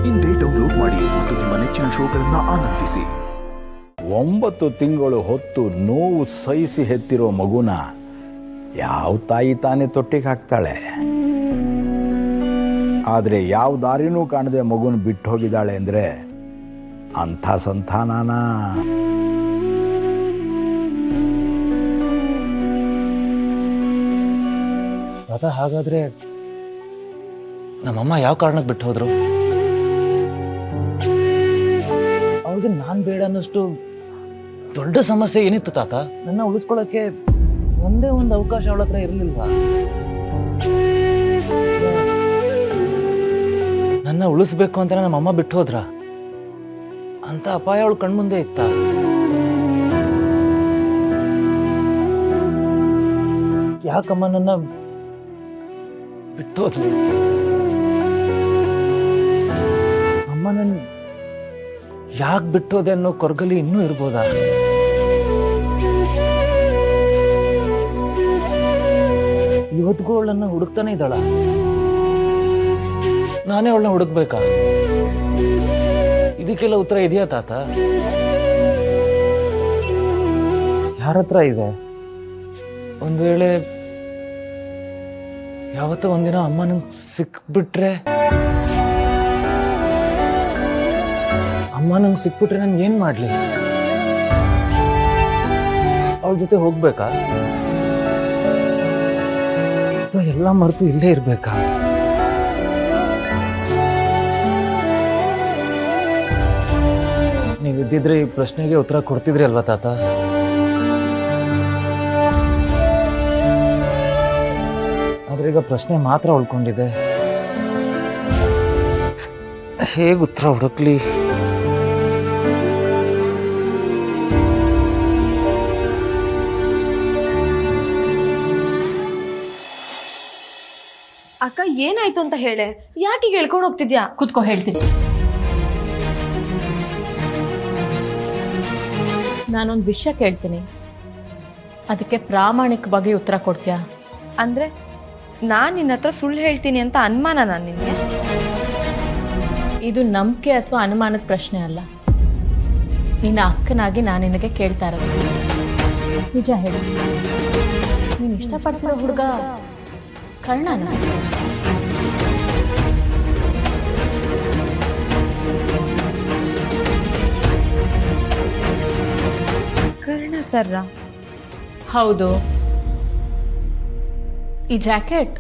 ಇಂದೇ ಡೌನ್ಲೋಡ್ ಮಾಡಿ ಮತ್ತು ನಿಮ್ಮ ನೆಚ್ಚಿನ ಶೋಗಳನ್ನು ಆನಂದಿಸಿ. 9 ತಿಂಗಳು ಹೊತ್ತು ನೋವು ಸಹಿಸಿ ಹೆತ್ತಿರೋ ಮಗುನ ಯಾವ ತಾಯಿ ತಾನೇ ತೊಟ್ಟಿಗೆ ಹಾಕ್ತಾಳೆ? ಆದರೆ ಯಾವ ದಾರಿನೂ ಕಾಣದೆ ಮಗುನ ಬಿಟ್ಟು ಹೋಗಿದ್ದಾಳೆ ಅಂದರೆ ಅಂಥ ಸಂತಾನನ? ತಾತ, ಹಾಗಾದ್ರೆ ನಮ್ಮಮ್ಮ ಯಾವ ಕಾರಣಕ್ಕೆ ಬಿಟ್ಟು ಹೋದ್ರು? ಅವ್ರಿಗೆ ನಾನ್ ಬೇಡ ಅನ್ನೋಷ್ಟು ದೊಡ್ಡ ಸಮಸ್ಯೆ ಏನಿತ್ತು ತಾತ? ನನ್ನ ಉಳಿಸ್ಕೊಳ್ಳೋಕೆ ಒಂದೇ ಒಂದು ಅವಕಾಶ ಅವಳ ಹತ್ರ ಇರಲಿಲ್ವಾ? ನನ್ನ ಉಳಿಸ್ಬೇಕು ಅಂತ ನಮ್ಮಮ್ಮ ಬಿಟ್ಟು ಹೋದ್ರ? ಅಂತ ಅಪಾಯ ಅವಳು ಕಣ್ಮುಂದೆ ಇತ್ತ? ಯಾಕಮ್ಮ ನನ್ನ ಬಿಟ್ಟು ಹೋದ್ಲು? ಅಮ್ಮ ನನ್ ಯಾಕೆ ಬಿಟ್ಟೋದೆ ಅನ್ನೋ ಕೊರಗಲಿ ಇನ್ನೂ ಇರ್ಬೋದಾ? ಇವತ್ತಿಗೂ ಅವಳನ್ನ ಹುಡುಕ್ತಾನೆ ಇದ್ದಾಳ? ನಾನೇ ಅವಳನ್ನ ಹುಡುಕ್ಬೇಕಾ? ಇದಕ್ಕೆಲ್ಲ ಉತ್ತರ ಇದೆಯಾ ತಾತ? ಯಾರತ್ರ ಇದೆ? ಒಂದ್ ವೇಳೆ ಯಾವತ್ತೋ ಒಂದಿನ ಅಮ್ಮ ನಂಗೆ ಸಿಕ್ಬಿಟ್ರೆ ನಾನು ಏನ್ ಮಾಡ್ಲಿ? ಅವಳ ಜೊತೆ ಹೋಗ್ಬೇಕಾ? ಅಥವಾ ಎಲ್ಲ ಮರೆತು ಇಲ್ಲೇ ಇರ್ಬೇಕಾ? ನೀವಿದ್ದಿದ್ರೆ ಈ ಪ್ರಶ್ನೆಗೆ ಉತ್ತರ ಕೊಡ್ತಿದ್ರಿ ಅಲ್ವಾ ತಾತ? ಆದ್ರೆ ಈಗ ಪ್ರಶ್ನೆ ಮಾತ್ರ ಉಳ್ಕೊಂಡಿದೆ. ಹೇಗೆ ಉತ್ತರ ಹುಡುಕ್ಲಿ? ಅಕ್ಕ, ಏನಾಯ್ತು ಅಂತ ಹೇಳೆ. ಯಾಕೆ ಹೇಳ್ಕೊಂಡು ಹೋಗ್ತಿದ್ಯಾ? ಕೂತ್ಕೋ, ಹೇಳ್ತೀನಿ. ನಾನೊಂದು ವಿಷಯ ಕೇಳ್ತೀನಿ, ಅದಕ್ಕೆ ಪ್ರಾಮಾಣಿಕವಾಗಿ ಉತ್ತರ ಕೊಡ್ತೀಯಾ? ಅಂದ್ರೆ ನಾನು ನಿನ್ನ ಹತ್ರ ಸುಳ್ಳು ಹೇಳ್ತೀನಿ ಅಂತ ಅನುಮಾನ ನಾನು ನಿನ್ಗೆ? ಇದು ನಂಬಿಕೆ ಅಥವಾ ಅನುಮಾನದ ಪ್ರಶ್ನೆ ಅಲ್ಲ. ನಿನ್ನ ಅಕ್ಕನಾಗಿ ನಾನು ನಿನಗೆ ಕೇಳ್ತಾ ಇರೋದು ನಿಜ ಹೇಳಿ. ನೀನು ಇಷ್ಟಪಡ್ತಿರೋ ಹುಡುಗ ಕರ್ಣನ? ಕರ್ಣ ಸರ್ರ? ಹೌದು. ಈ ಜಾಕೆಟ್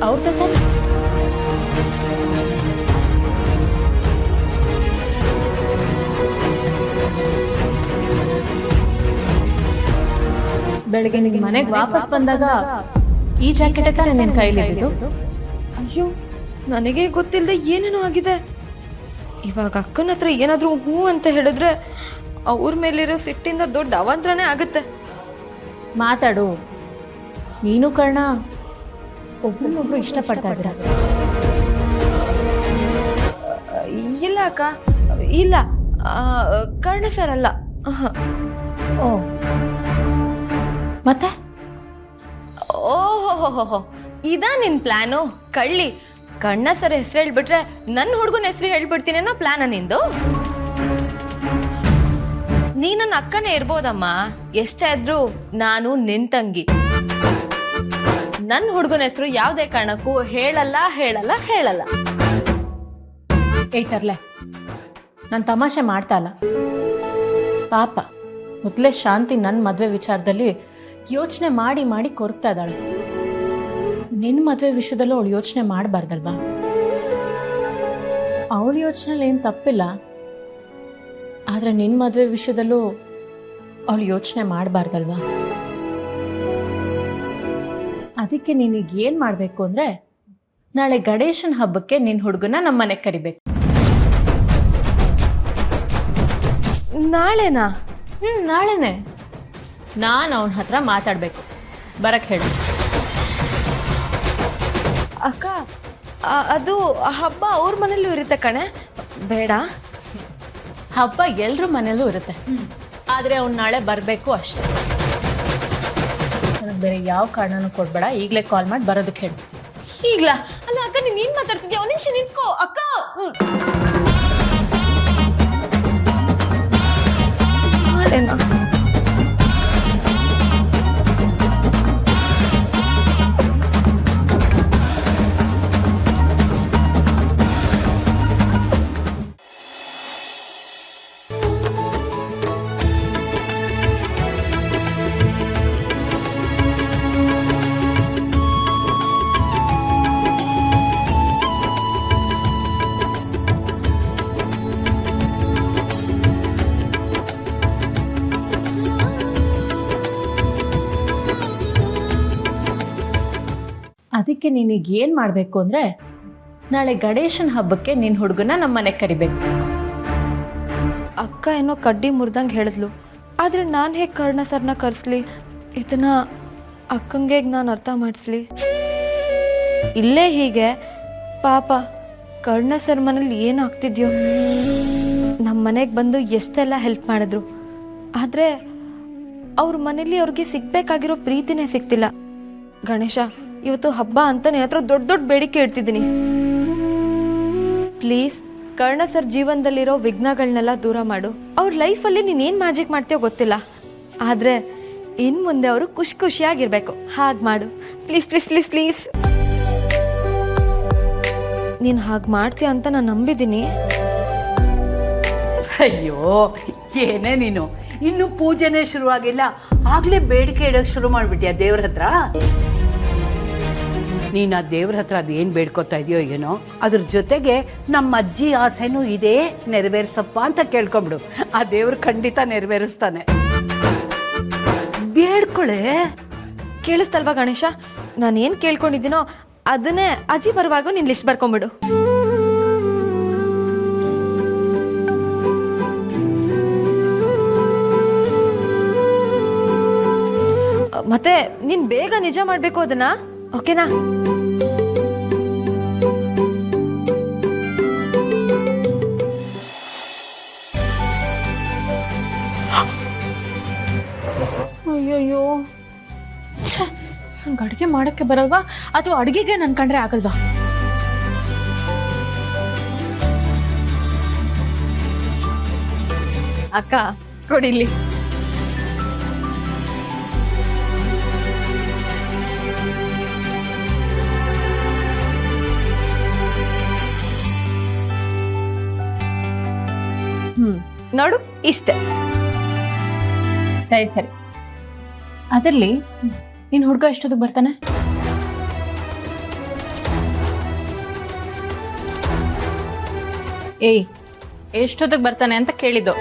ಅವ್ರದ್ದೇ ತಾನೆ? ಬೆಳಗ್ಗೆ ನಿನ್ನ ಮನೆಗೆ ವಾಪಸ್ ಬಂದಾಗ ಈ ಜಾಕೆಟ್ ತಾನೆ ನಿನ್ನ ಕೈಲಿದ್ದು? ಅಯ್ಯೋ, ನನಗೆ ಗೊತ್ತಿಲ್ಲದೆ ಏನೇನೋ ಆಗಿದೆ. ಇವಾಗ ಅಕ್ಕನ ಹತ್ರ ಏನಾದ್ರೂ ಹೂ ಅಂತ ಹೇಳಿದ್ರೆ ಅವ್ರ ಮೇಲಿರೋ ಸಿಟ್ಟಿಂದ ದೊಡ್ಡ ಅವಾಂತರನೇ ಆಗುತ್ತೆ. ಮಾತಾಡು. ನೀನು ಕರ್ಣ ಒಬ್ರನ್ನೊಬ್ರು ಇಷ್ಟಪಡ್ತಾ ಇದ್ದೀರಾ? ಇಲ್ಲ ಅಕ್ಕ, ಇಲ್ಲ. ಕರ್ಣ ಸರ್ ಅಲ್ಲ. ಓ, ಮತ್ತೆ? ಓಹೋ, ಇದಾ ನಿನ್ ಪ್ಲಾನು? ಕಳ್ಳಿ, ಕಣ್ಣ ಸರ್ ಹೆಸರು ಹೇಳ್ಬಿಟ್ರೆ ನನ್ನ ಹುಡುಗನ ಹೆಸರು ಹೇಳ್ಬಿಡ್ತೀನಿ ಅನ್ನೋ ಪ್ಲಾನ ನಿಂದು? ನೀ ನನ್ನ ಅಕ್ಕನೇ ಇರ್ಬೋದಮ್ಮ, ಎಷ್ಟೇ ಇದ್ರು ನಾನು ನಿನ್ ತಂಗಿ. ನನ್ನ ಹುಡುಗನ ಹೆಸರು ಯಾವುದೇ ಕಾರಣಕ್ಕೂ ಹೇಳಲ್ಲ. ಏಯ್ತರ್ಲೆ, ನಾನು ತಮಾಷೆ ಮಾಡ್ತಾ ಇಲ್ಲ. ಪಾಪ ಮೊದಲೇ ಶಾಂತಿ ನನ್ನ ಮದುವೆ ವಿಚಾರದಲ್ಲಿ ಯೋಚನೆ ಮಾಡಿ ಕೊರಗ್ತಾ ಇದ್ದಾಳೆ. ನಿನ್ನ ಮದುವೆ ವಿಷಯದಲ್ಲೂ ಅವಳು ಯೋಚನೆ ಮಾಡಬಾರ್ದಲ್ವಾ? ಅವಳ ಯೋಚನೆಯಲ್ಲಿ ಏನು ತಪ್ಪಿಲ್ಲ, ಆದರೆ ನಿನ್ನ ಮದುವೆ ವಿಷಯದಲ್ಲೂ ಅವಳು ಯೋಚನೆ ಮಾಡಬಾರ್ದಲ್ವಾ? ಅದಕ್ಕೆ ನೀನೀಗ ಏನು ಮಾಡಬೇಕು ಅಂದರೆ, ನಾಳೆ ಗಣೇಶನ ಹಬ್ಬಕ್ಕೆ ನಿನ್ನ ಹುಡುಗನ ನಮ್ಮ ಮನೆಗೆ ಕರಿಬೇಕು. ನಾಳೆನಾ? ನಾಳೆನೆ. ನಾನು ಅವನ ಹತ್ರ ಮಾತಾಡಬೇಕು. ಬರಕ್ಕೆ ಹೇಳು. ಅಕ್ಕ, ಅದು ಹಬ್ಬ ಅವ್ರ ಮನೇಲೂ ಇರುತ್ತೆ ಕಣೆ. ಬೇಡ. ಹಬ್ಬ ಎಲ್ರ ಮನೇಲೂ ಇರುತ್ತೆ, ಆದರೆ ಅವ್ನು ನಾಳೆ ಬರಬೇಕು ಅಷ್ಟೇ. ನನಗೆ ಬೇರೆ ಯಾವ ಕಾರಣನೂ ಕೊಡಬೇಡ. ಈಗಲೇ ಕಾಲ್ ಮಾಡಿ ಬರೋದಕ್ಕೆ ಹೇಳು. ಈಗ್ಲಾ? ಅಲ್ಲ ಅಕ್ಕ, ನೀನ್ ಮಾತಾಡ್ತಿದ್ಯಾ? ಒಂದು ನಿಮಿಷ ನಿಂತ್ಕೋ ಅಕ್ಕ. ಮಾಡೇನ ಅದಕ್ಕೆ ನೀನೀಗ ಏನು ಮಾಡಬೇಕು ಅಂದರೆ ನಾಳೆ ಗಣೇಶನ ಹಬ್ಬಕ್ಕೆ ನಿನ್ನ ಹುಡುಗನ ನಮ್ಮ ಮನೆಗೆ ಕರಿಬೇಕು. ಅಕ್ಕ ಏನೋ ಕಡ್ಡಿ ಮುರಿದಂಗೆ ಹೇಳಿದ್ಲು, ಆದರೆ ನಾನು ಹೇಗೆ ಕರ್ಣ ಸರ್ನ ಕರೆಸ್ಲಿ? ಇದನ್ನ ಅಕ್ಕಂಗೆ ನಾನು ಅರ್ಥ ಮಾಡಿಸ್ಲಿ? ಇಲ್ಲೇ ಹೀಗೆ ಪಾಪ ಕರ್ಣ ಸರ್ ಮನೇಲಿ ಏನಾಗ್ತಿದ್ಯೋ. ನಮ್ಮ ಮನೆಗೆ ಬಂದು ಎಷ್ಟೆಲ್ಲ ಹೆಲ್ಪ್ ಮಾಡಿದ್ರು, ಆದರೆ ಅವ್ರ ಮನೇಲಿ ಅವ್ರಿಗೆ ಸಿಗ್ಬೇಕಾಗಿರೋ ಪ್ರೀತಿನೇ ಸಿಗ್ತಿಲ್ಲ. ಗಣೇಶ, ಇವತ್ತು ಹಬ್ಬ ಅಂತ ನಿನ್ನ ಹತ್ರ ದೊಡ್ಡ ದೊಡ್ಡ ಬೇಡಿಕೆ ಇಡ್ತಿದ್ದೀನಿ. ಪ್ಲೀಸ್ ಕರ್ಣ ಸರ್ ಜೀವನದಲ್ಲಿರೋ ವಿಘ್ನಗಳನ್ನೆಲ್ಲ ದೂರ ಮಾಡು. ಅವ್ರ ಲೈಫಲ್ಲಿ ನೀನೇನು ಮ್ಯಾಜಿಕ್ ಮಾಡ್ತೀಯೋ ಗೊತ್ತಿಲ್ಲ, ಆದರೆ ಇನ್ನು ಮುಂದೆ ಅವರು ಖುಷಿಯಾಗಿರ್ಬೇಕು. ಹಾಗೆ ಮಾಡು ಪ್ಲೀಸ್ ಪ್ಲೀಸ್ ಪ್ಲೀಸ್ ಪ್ಲೀಸ್. ನೀನು ಹಾಗೆ ಮಾಡ್ತೀಯ ಅಂತ ನಾನು ನಂಬಿದ್ದೀನಿ. ಅಯ್ಯೋ ಏನೇ ನೀನು, ಇನ್ನು ಪೂಜೆನೇ ಶುರುವಾಗಿಲ್ಲ, ಆಗ್ಲೇ ಬೇಡಿಕೆ ಇಡೋಕೆ ಶುರು ಮಾಡಿಬಿಟ್ಯಾ ದೇವ್ರ ಹತ್ರ? ನೀನು ಆ ದೇವ್ರ ಹತ್ರ ಅದೇನು ಬೇಡ್ಕೊತಾ ಇದೆಯೋ ಏನೋ, ಅದ್ರ ಜೊತೆಗೆ ನಮ್ಮ ಅಜ್ಜಿ ಆಸೆನೂ ಇದೇ ನೆರವೇರಿಸಪ್ಪ ಅಂತ ಕೇಳ್ಕೊಂಬಿಡು. ಆ ದೇವ್ರು ಖಂಡಿತ ನೆರವೇರಿಸ್ತಾನೆ. ಬೇಡ್ಕೊಳೆ. ಕೇಳಿಸ್ತಲ್ವಾ ಗಣೇಶ? ನಾನೇನು ಕೇಳ್ಕೊಂಡಿದ್ದೀನೋ ಅದನ್ನೇ ಅಜ್ಜಿ ಬರುವಾಗ ನೀನು ಲಿಸ್ಟ್ ಬರ್ಕೊಂಬಿಡು. ಮತ್ತೆ ನೀನು ಬೇಗ ನಿಜ ಮಾಡಬೇಕು ಅದನ್ನ, ಓಕೆನಾ? ಅಯ್ಯಯ್ಯೋ, ನಂಗೆ ಅಡುಗೆ ಮಾಡೋಕ್ಕೆ ಬರಲ್ವಾ ಅಥವಾ ಅಡುಗೆಗೆ ನನ್ನ ಕಂಡ್ರೆ ಆಗಲ್ವಾ? ಅಕ್ಕ ಕೊಡಿಲಿ. ನೋಡು ಇಷ್ಟೇ. ಸರಿ ಸರಿ, ಅದರಲ್ಲಿ ನಿನ್ನ ಹುಡುಗ ಎಷ್ಟೊತ್ತಿಗೆ ಬರ್ತಾನೆ? ಏಯ್, ಎಷ್ಟೊತ್ತಿಗೆ ಬರ್ತಾನೆ ಅಂತ ಕೇಳಿದ್ದು.